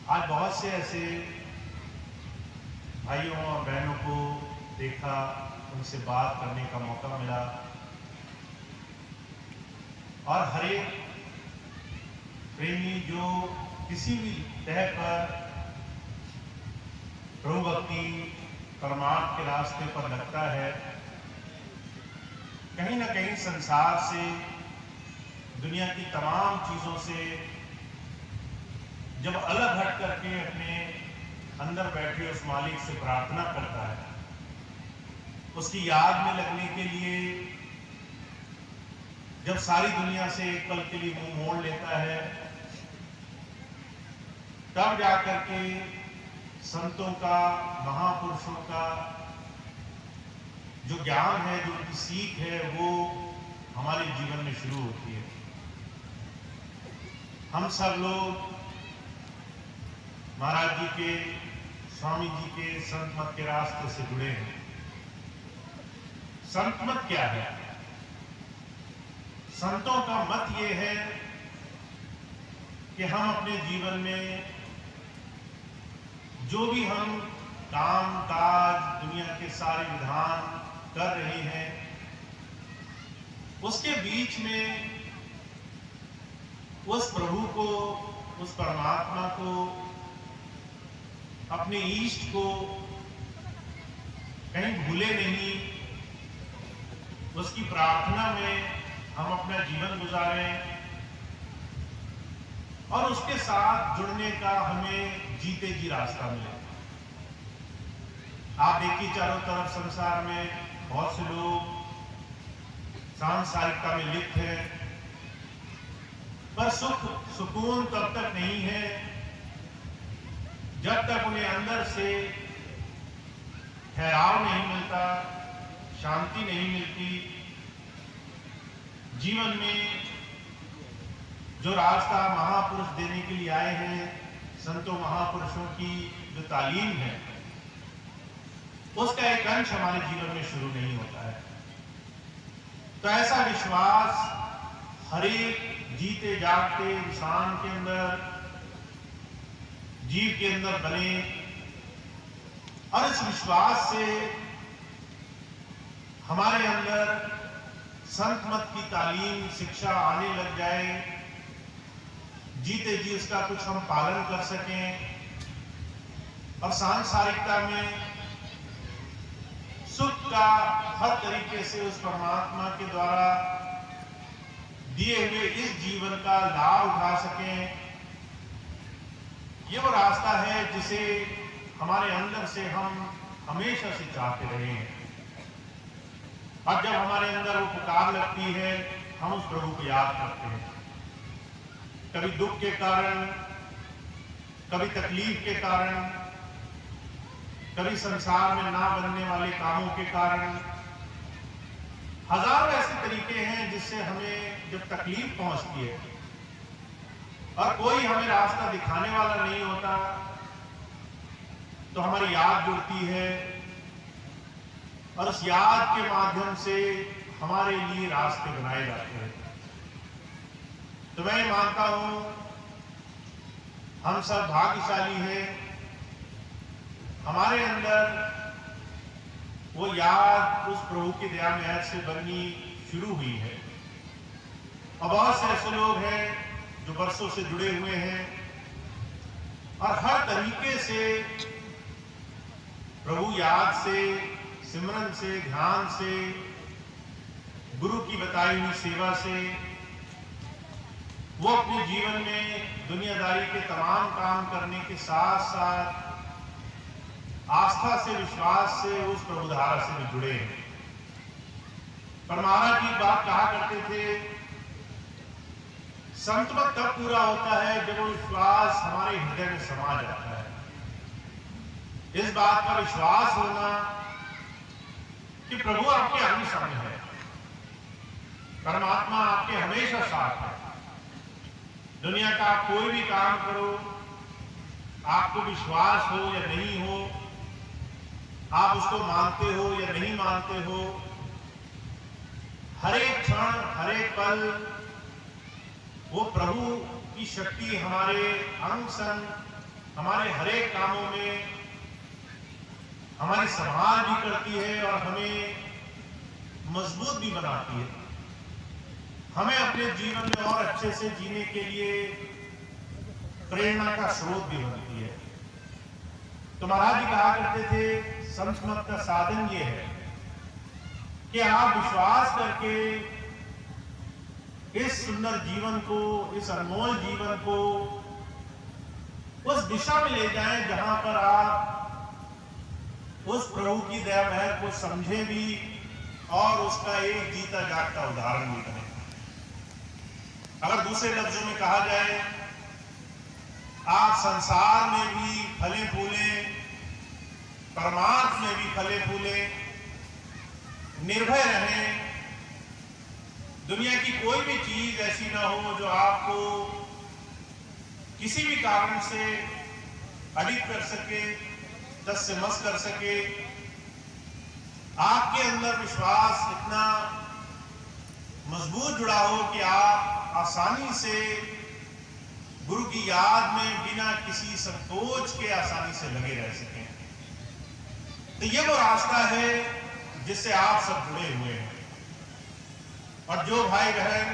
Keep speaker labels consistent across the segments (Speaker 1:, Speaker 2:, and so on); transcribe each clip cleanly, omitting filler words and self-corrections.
Speaker 1: आज बहुत से ऐसे भाइयों और बहनों को देखा, उनसे बात करने का मौका मिला और हर एक प्रेमी जो किसी भी तह पर प्रभु भक्ति परमार्थ के रास्ते पर लगता है, कहीं ना कहीं संसार से, दुनिया की तमाम चीजों से जब अलग हट करके अपने अंदर बैठे उस मालिक से प्रार्थना करता है, उसकी याद में लगने के लिए जब सारी दुनिया से एक पल के लिए मुंह मोड़ लेता है, तब जाकर के संतों का, महापुरुषों का जो ज्ञान है, जो उनकी सीख है, वो हमारे जीवन में शुरू होती है। हम सब लोग महाराज जी के, स्वामी जी के संत मत के रास्ते से जुड़े हैं। संत मत क्या है? संतों का मत ये है कि हम अपने जीवन में जो भी हम काम काज, दुनिया के सारे विधान कर रहे हैं, उसके बीच में उस प्रभु को, उस परमात्मा को, अपने ईष्ट को कहीं भूले नहीं, उसकी प्रार्थना में हम अपना जीवन गुजारें और उसके साथ जुड़ने का हमें जीते जी रास्ता मिले। आप देखिए, चारों तरफ संसार में बहुत से लोग सांसारिकता में लिप्त हैं, पर सुख सुकून तब तक नहीं है जब तक उन्हें अंदर से ठहराव नहीं मिलता, शांति नहीं मिलती। जीवन में जो रास्ता महापुरुष देने के लिए आए हैं, संतों महापुरुषों की जो तालीम है, उसका एक अंश हमारे जीवन में शुरू नहीं होता है। तो ऐसा विश्वास हर एक जीते जागते इंसान के अंदर, जीव के अंदर बने और इस विश्वास से हमारे अंदर संत मत की तालीम, शिक्षा आने लग जाए, जीते जी उसका कुछ हम पालन कर सकें और सांसारिकता में सुख का हर तरीके से उस परमात्मा के द्वारा दिए हुए इस जीवन का लाभ उठा सकें। ये वो रास्ता है जिसे हमारे अंदर से हम हमेशा से चाहते रहे हैं। और जब हमारे अंदर वो पुकार लगती है, हम उस प्रभु को याद करते हैं। कभी दुख के कारण, कभी तकलीफ के कारण, कभी संसार में ना बनने वाले कामों के कारण, हजारों ऐसे तरीके हैं जिससे हमें जब तकलीफ पहुंचती है और कोई हमें रास्ता दिखाने वाला नहीं होता, तो हमारी याद जुड़ती है और उस याद के माध्यम से हमारे लिए रास्ते बनाए जाते हैं। तो मैं मानता हूं हम सब भाग्यशाली हैं, हमारे अंदर वो याद उस प्रभु की दया मेहर से बननी शुरू हुई है। और बहुत से ऐसे लोग हैं जो वर्षों से जुड़े हुए हैं और हर तरीके से प्रभु याद से, सिमरन से, ध्यान से, गुरु की बताई हुई सेवा से वो अपने जीवन में दुनियादारी के तमाम काम करने के साथ साथ आस्था से, विश्वास से उस प्रभुधारा से भी जुड़े हैं। पर महाराज जी बात कहा करते थे, संतमत तब पूरा होता है जब वो विश्वास हमारे हृदय में समा जाता है। इस बात का विश्वास होना कि प्रभु आपके अंग संग है, परमात्मा आपके हमेशा साथ है। दुनिया का आप कोई भी काम करो, आपको विश्वास हो या नहीं हो, आप उसको मानते हो या नहीं मानते हो, हर एक क्षण, हर एक पल वो प्रभु की शक्ति हमारे अंग संग हमारे हर एक कामों में हमारी संभाल भी करती है और हमें मजबूत भी बनाती है, हमें अपने जीवन में और अच्छे से जीने के लिए प्रेरणा का स्रोत भी बनती है। तो महाराज जी कहा करते थे, संत मत का साधन ये है कि आप विश्वास करके इस सुंदर जीवन को, इस अनमोल जीवन को उस दिशा में ले जाएं जहां पर आप उस प्रभु की दया महर को समझे भी और उसका एक जीता जागता उदाहरण भी करें। अगर दूसरे लफ्जों में कहा जाए, आप संसार में भी फले फूले, परमार्थ में भी फले फूले, निर्भय रहें। दुनिया की कोई भी चीज ऐसी ना हो जो आपको किसी भी कारण से अडिग कर सके, टस से मस कर सके। आपके अंदर विश्वास इतना मजबूत जुड़ा हो कि आप आसानी से गुरु की याद में बिना किसी संकोच के आसानी से लगे रह सकें। तो ये वो रास्ता है जिससे आप सब जुड़े हुए हैं। और जो भाई बहन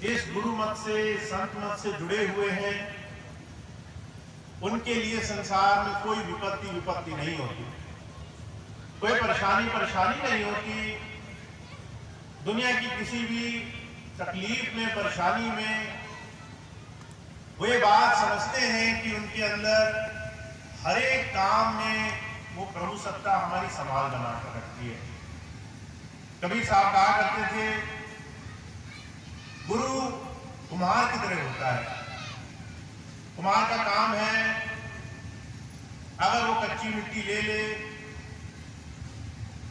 Speaker 1: इस गुरु मत से, संत मत से जुड़े हुए हैं, उनके लिए संसार में कोई विपत्ति नहीं होती, कोई परेशानी नहीं होती। दुनिया की किसी भी तकलीफ में, परेशानी में वो ये बात समझते हैं कि उनके अंदर हर एक काम में वो प्रभु सत्ता हमारी संभाल बना कर रखती है। कबीर साहब कहा करते थे, गुरु कुम्हार की तरह होता है। कुम्हार का काम है, अगर वो कच्ची मिट्टी ले ले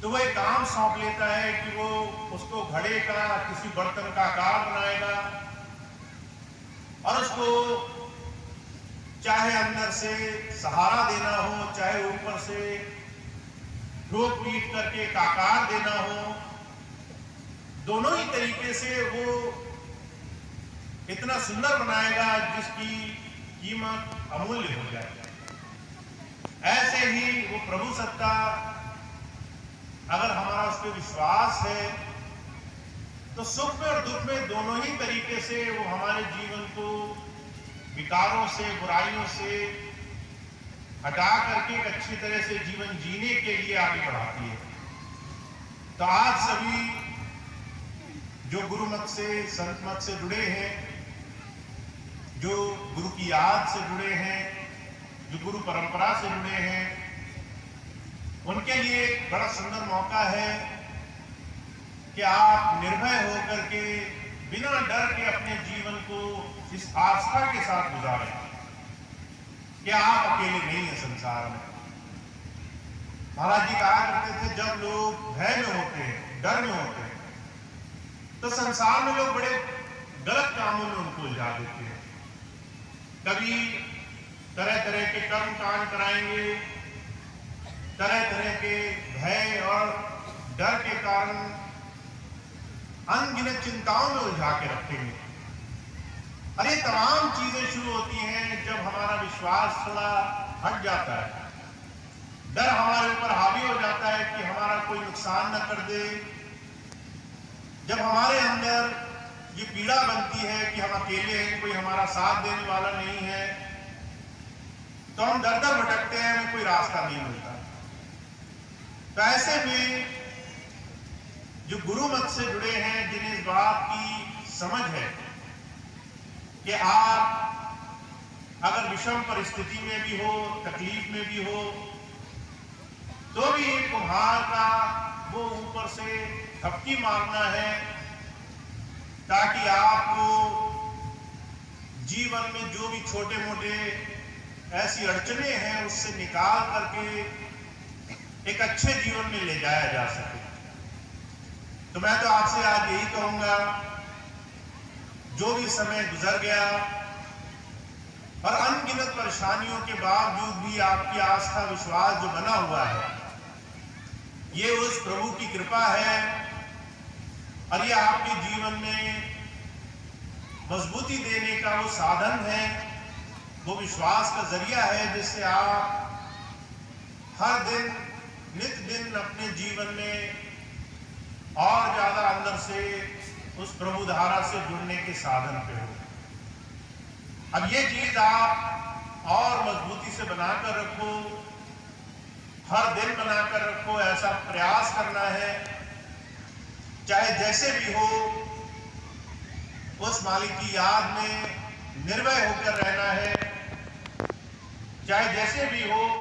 Speaker 1: तो वो एक काम सौंप लेता है कि वो उसको घड़े का, किसी बर्तन का आकार बनाएगा और उसको चाहे अंदर से सहारा देना हो, चाहे ऊपर से ठोक पीट करके एक आकार देना हो, दोनों ही तरीके से वो इतना सुंदर बनाएगा जिसकी कीमत अमूल्य हो जाएगी। ऐसे ही वो प्रभु सत्ता, अगर हमारा उस पर विश्वास है तो सुख में और दुख में दोनों ही तरीके से वो हमारे जीवन को विकारों से, बुराइयों से हटा करके एक अच्छी तरह से जीवन जीने के लिए आगे बढ़ाती है। तो आज सभी जो गुरु मत से, संत मत से जुड़े हैं, जो गुरु की याद से जुड़े हैं, जो गुरु परंपरा से जुड़े हैं, उनके लिए एक बड़ा सुंदर मौका है कि आप निर्भय होकर के, बिना डर के अपने जीवन को इस आस्था के साथ गुजारें कि आप अकेले नहीं हैं संसार में। महाराज जी कहा करते थे, जब लोग भय में होते हैं, डर में होते हैं, तो संसार में लोग बड़े गलत कामों में उनको उलझा देते हैं। कभी तरह तरह के कर्म कांड कराएंगे, तरह तरह के भय और डर के कारण अनगिनत चिंताओं में उलझा के रखेंगे। और ये तमाम चीजें शुरू होती हैं जब हमारा विश्वास थोड़ा हट जाता है, डर हमारे ऊपर हावी हो जाता है कि हमारा कोई नुकसान न कर दे। जब हमारे अंदर ये पीड़ा बनती है कि हम अकेले हैं, कोई हमारा साथ देने वाला नहीं है, तो हम दर दर भटकते हैं, हमें कोई रास्ता नहीं मिलता। तो ऐसे में जो गुरु मत से जुड़े हैं, जिन्हें इस बात की समझ है कि आप अगर विषम परिस्थिति में भी हो, तकलीफ में भी हो, तो भी कुम्हार का वो ऊपर से थपकी मारना है ताकि आपको जीवन में जो भी छोटे मोटे ऐसी अड़चने हैं उससे निकाल करके एक अच्छे जीवन में ले जाया जा सके। तो मैं तो आपसे आज यही कहूंगा, जो भी समय गुजर गया और अनगिनत परेशानियों के बावजूद भी आपकी आस्था, विश्वास जो बना हुआ है, ये उस प्रभु की कृपा है और ये आपके जीवन में मजबूती देने का वो साधन है वो विश्वास का जरिया है जिससे आप हर दिन नित दिन अपने जीवन में और ज्यादा अंदर से उस प्रभु धारा से जुड़ने के साधन पे हो। अब ये चीज आप और मजबूती से बनाकर रखो, हर दिन बनाकर रखो, ऐसा प्रयास करना है। चाहे जैसे भी हो, उस मालिक की याद में निर्भय होकर रहना है, चाहे जैसे भी हो।